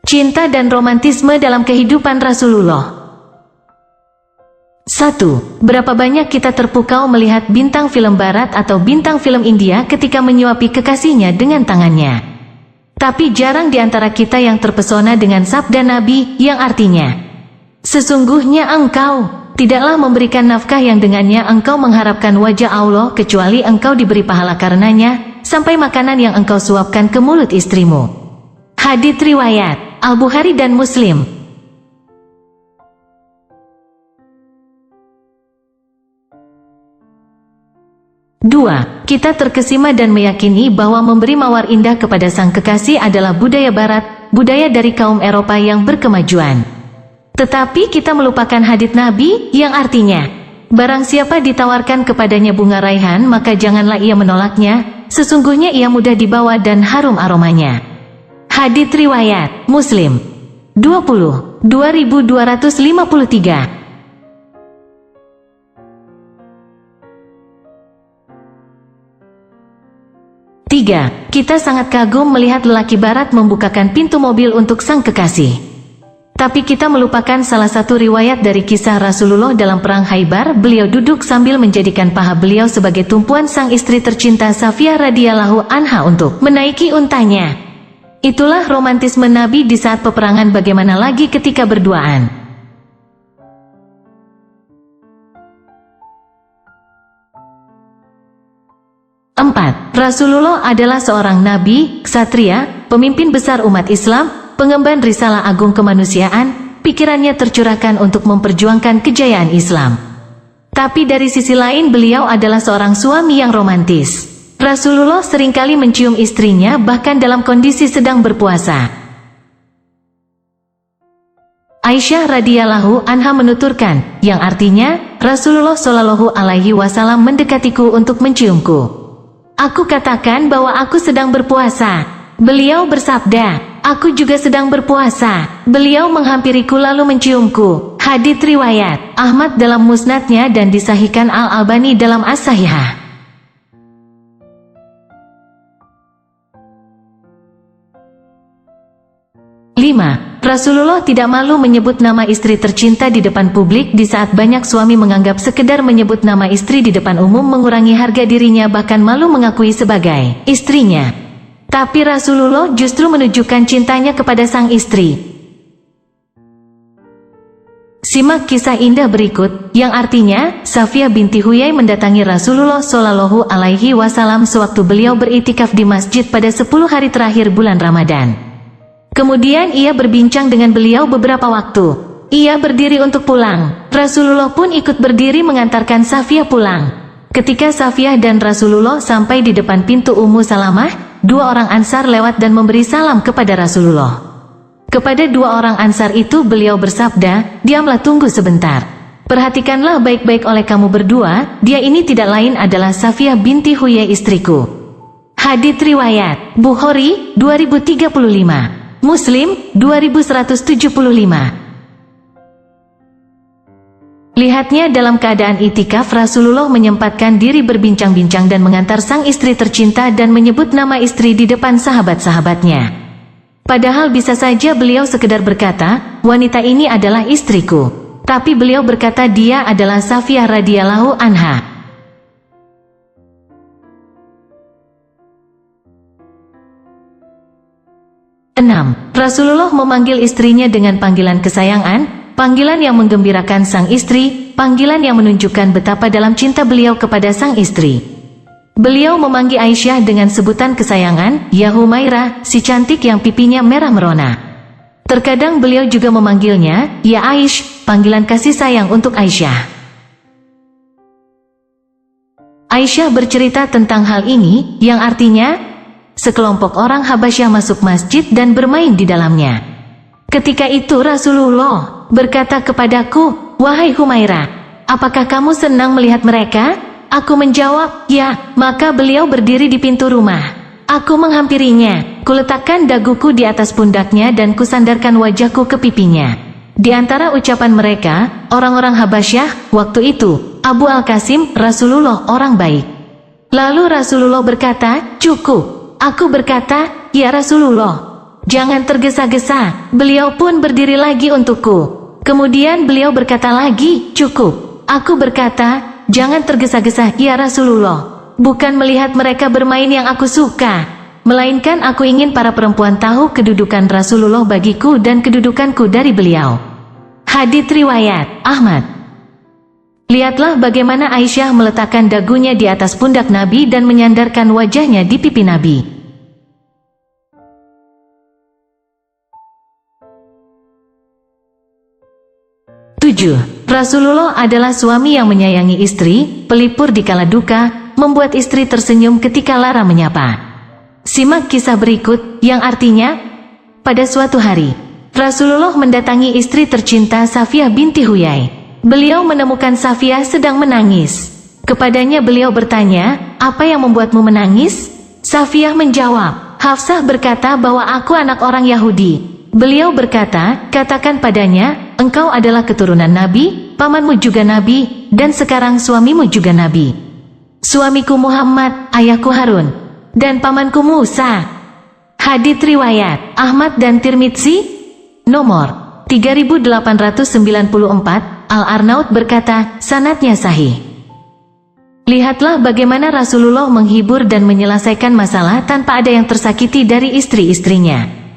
Cinta dan romantisme dalam kehidupan Rasulullah. 1. Berapa banyak kita terpukau melihat bintang film barat atau bintang film India ketika menyuapi kekasihnya dengan tangannya. Tapi jarang di antara kita yang terpesona dengan sabda Nabi yang artinya, sesungguhnya engkau tidaklah memberikan nafkah yang dengannya engkau mengharapkan wajah Allah kecuali engkau diberi pahala karenanya, sampai makanan yang engkau suapkan ke mulut istrimu. Hadits riwayat Al-Bukhari dan Muslim. 2. Kita terkesima dan meyakini bahwa memberi mawar indah kepada sang kekasih adalah budaya barat, budaya dari kaum Eropa yang berkemajuan. Tetapi kita melupakan hadits Nabi yang artinya, barang siapa ditawarkan kepadanya bunga raihan maka janganlah ia menolaknya, sesungguhnya ia mudah dibawa dan harum aromanya. Hadits riwayat Muslim. 2253. 3. Kita sangat kagum melihat lelaki barat membukakan pintu mobil untuk sang kekasih. Tapi kita melupakan salah satu riwayat dari kisah Rasulullah dalam perang Khaybar. Beliau duduk sambil menjadikan paha beliau sebagai tumpuan sang istri tercinta Safiyah radhiyallahu anha untuk menaiki untanya. Itulah romantisme Nabi di saat peperangan, bagaimana lagi ketika berduaan. 4. Rasulullah adalah seorang nabi, ksatria, pemimpin besar umat Islam, pengemban risalah agung kemanusiaan. Pikirannya tercurahkan untuk memperjuangkan kejayaan Islam. Tapi dari sisi lain beliau adalah seorang suami yang romantis. Rasulullah seringkali mencium istrinya bahkan dalam kondisi sedang berpuasa. Aisyah radhiyallahu anha menuturkan, yang artinya, Rasulullah shallallahu alaihi wasallam mendekatiku untuk menciumku. Aku katakan bahwa aku sedang berpuasa. Beliau bersabda, aku juga sedang berpuasa. Beliau menghampiriku lalu menciumku. Hadits riwayat Ahmad dalam musnadnya dan disahihkan Al-Albani dalam As-Sahihah. 5. Rasulullah tidak malu menyebut nama istri tercinta di depan publik di saat banyak suami menganggap sekedar menyebut nama istri di depan umum mengurangi harga dirinya, bahkan malu mengakui sebagai istrinya. Tapi Rasulullah justru menunjukkan cintanya kepada sang istri. Simak kisah indah berikut, yang artinya, Safiyah binti Huyai mendatangi Rasulullah Shallallahu Alaihi Wasallam sewaktu beliau beritikaf di masjid pada 10 hari terakhir bulan Ramadan. Kemudian ia berbincang dengan beliau beberapa waktu. Ia berdiri untuk pulang. Rasulullah pun ikut berdiri mengantarkan Safiyah pulang. Ketika Safiyah dan Rasulullah sampai di depan pintu Ummu Salamah, 2 orang Ansar lewat dan memberi salam kepada Rasulullah. Kepada 2 orang Ansar itu beliau bersabda, diamlah, tunggu sebentar. Perhatikanlah baik-baik oleh kamu berdua, dia ini tidak lain adalah Safiyah binti Huyai istriku. Hadits riwayat Bukhari 2035. Muslim 2175. Lihatnya dalam keadaan itikaf, Rasulullah menyempatkan diri berbincang-bincang dan mengantar sang istri tercinta dan menyebut nama istri di depan sahabat-sahabatnya. Padahal bisa saja beliau sekedar berkata, wanita ini adalah istriku. Tapi beliau berkata dia adalah Safiyah radhiyallahu anha. 6. Rasulullah memanggil istrinya dengan panggilan kesayangan, panggilan yang menggembirakan sang istri, panggilan yang menunjukkan betapa dalam cinta beliau kepada sang istri. Beliau memanggil Aisyah dengan sebutan kesayangan, ya Humairah, si cantik yang pipinya merah merona. Terkadang beliau juga memanggilnya, ya Aish, panggilan kasih sayang untuk Aisyah. Aisyah bercerita tentang hal ini, yang artinya, sekelompok orang Habasyah masuk masjid dan bermain di dalamnya. Ketika itu Rasulullah berkata kepadaku, wahai Humairah, apakah kamu senang melihat mereka? Aku menjawab, ya. Maka beliau berdiri di pintu rumah. Aku menghampirinya, kuletakkan daguku di atas pundaknya dan kusandarkan wajahku ke pipinya. Di antara ucapan mereka, orang-orang Habasyah, waktu itu, Abu Al-Qasim, Rasulullah orang baik. Lalu Rasulullah berkata, cukup. Aku berkata, ya Rasulullah, Jangan tergesa-gesa." Beliau pun berdiri lagi untukku. Kemudian beliau berkata lagi, "Cukup." Aku berkata, "Jangan tergesa-gesa ya Rasulullah. Bukan melihat mereka bermain yang aku suka, melainkan aku ingin para perempuan tahu kedudukan Rasulullah bagiku dan kedudukanku dari beliau." Hadits riwayat Ahmad. Lihatlah bagaimana Aisyah meletakkan dagunya di atas pundak Nabi dan menyandarkan wajahnya di pipi Nabi. Rasulullah adalah suami yang menyayangi istri, pelipur di kala duka, membuat istri tersenyum ketika lara menyapa. Simak kisah berikut, yang artinya, pada suatu hari, Rasulullah mendatangi istri tercinta Safiyah binti Huyai. Beliau menemukan Safiyah sedang menangis. Kepadanya beliau bertanya, "Apa yang membuatmu menangis?" Safiyah menjawab, "Hafsah berkata bahwa aku anak orang Yahudi." Beliau berkata, "Katakan padanya, engkau adalah keturunan Nabi, pamanmu juga Nabi, dan sekarang suamimu juga Nabi. Suamiku Muhammad, ayahku Harun, dan pamanku Musa." Hadits riwayat Ahmad dan Tirmidzi, nomor 3894. Al-Arnaud berkata, sanadnya sahih. Lihatlah bagaimana Rasulullah menghibur dan menyelesaikan masalah tanpa ada yang tersakiti dari istri-istrinya.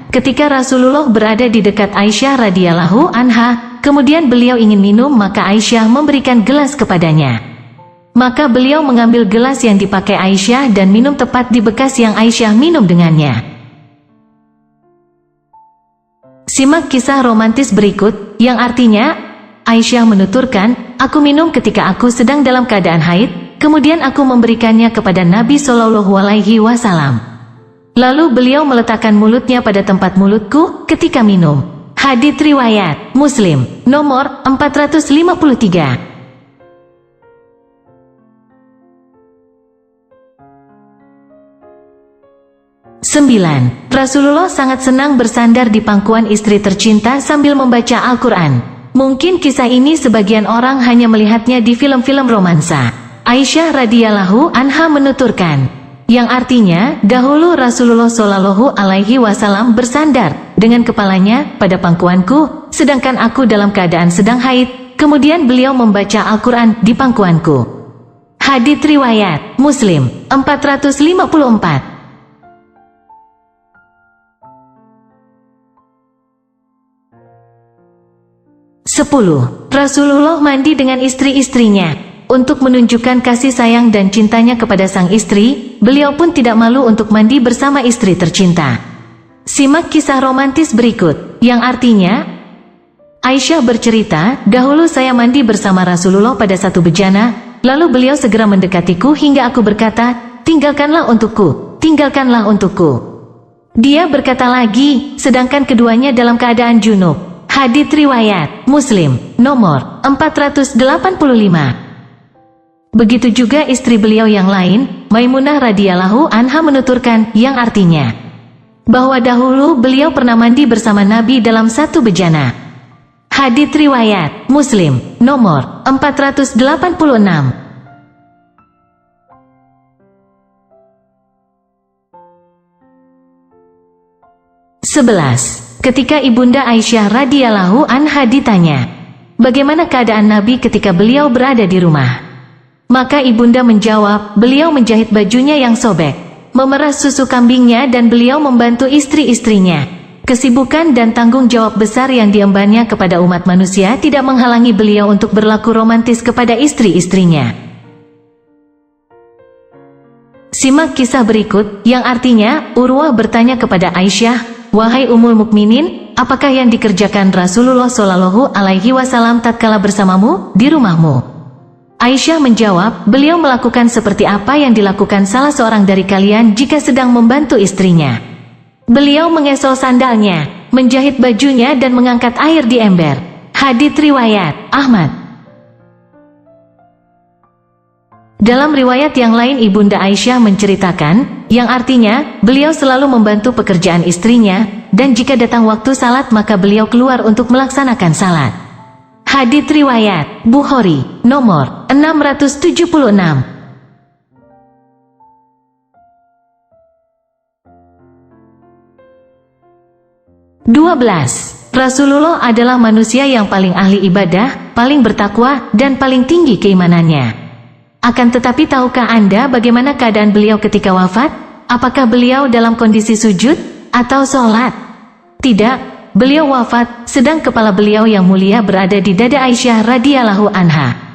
Ketika Rasulullah berada di dekat Aisyah radhiyallahu anha, kemudian beliau ingin minum, maka Aisyah memberikan gelas kepadanya. Maka beliau mengambil gelas yang dipakai Aisyah dan minum tepat di bekas yang Aisyah minum dengannya. Simak kisah romantis berikut, yang artinya, Aisyah menuturkan, "Aku minum ketika aku sedang dalam keadaan haid, kemudian aku memberikannya kepada Nabi Shallallahu Alaihi Wasallam. Lalu beliau meletakkan mulutnya pada tempat mulutku ketika minum." Hadits riwayat Muslim, nomor 453. Rasulullah sangat senang bersandar di pangkuan istri tercinta sambil membaca Al-Quran. Mungkin kisah ini sebagian orang hanya melihatnya di film-film romansa. Aisyah radhiyallahu anha menuturkan, yang artinya, dahulu Rasulullah Shallallahu Alaihi Wasallam bersandar dengan kepalanya pada pangkuanku, sedangkan aku dalam keadaan sedang haid, kemudian beliau membaca Al-Quran di pangkuanku. Hadits riwayat Muslim, 454. Rasulullah mandi dengan istri-istrinya. Untuk menunjukkan kasih sayang dan cintanya kepada sang istri, beliau pun tidak malu untuk mandi bersama istri tercinta. Simak kisah romantis berikut, yang artinya, Aisyah bercerita, "Dahulu saya mandi bersama Rasulullah pada satu bejana, lalu beliau segera mendekatiku hingga aku berkata, 'Tinggalkanlah untukku, tinggalkanlah untukku.' Dia berkata lagi, sedangkan keduanya dalam keadaan junub." Hadits riwayat Muslim, nomor 485. Begitu juga istri beliau yang lain, Maimunah radhiyallahu anha menuturkan, yang artinya, bahwa dahulu beliau pernah mandi bersama Nabi dalam satu bejana. Hadits riwayat Muslim, nomor 486. Ketika Ibunda Aisyah radhiyallahu anha ditanya, bagaimana keadaan Nabi ketika beliau berada di rumah? Maka Ibunda menjawab, beliau menjahit bajunya yang sobek, memeras susu kambingnya dan beliau membantu istri-istrinya. Kesibukan dan tanggung jawab besar yang diembannya kepada umat manusia tidak menghalangi beliau untuk berlaku romantis kepada istri-istrinya. Simak kisah berikut, yang artinya, Urwah bertanya kepada Aisyah, "Wahai Ummul Mukminin, apakah yang dikerjakan Rasulullah Shallallahu Alaihi Wasallam tatkala bersamamu di rumahmu?" Aisyah menjawab, beliau melakukan seperti apa yang dilakukan salah seorang dari kalian jika sedang membantu istrinya. Beliau mengesol sandalnya, menjahit bajunya dan mengangkat air di ember. Hadits riwayat Ahmad. Dalam riwayat yang lain Ibunda Aisyah menceritakan, yang artinya, beliau selalu membantu pekerjaan istrinya, dan jika datang waktu salat maka beliau keluar untuk melaksanakan salat. Hadits riwayat Bukhari, nomor 676. 12. Rasulullah adalah manusia yang paling ahli ibadah, paling bertakwa, dan paling tinggi keimanannya. Akan tetapi tahukah Anda bagaimana keadaan beliau ketika wafat? Apakah beliau dalam kondisi sujud atau sholat? Tidak, beliau wafat sedang kepala beliau yang mulia berada di dada Aisyah radhiyallahu anha.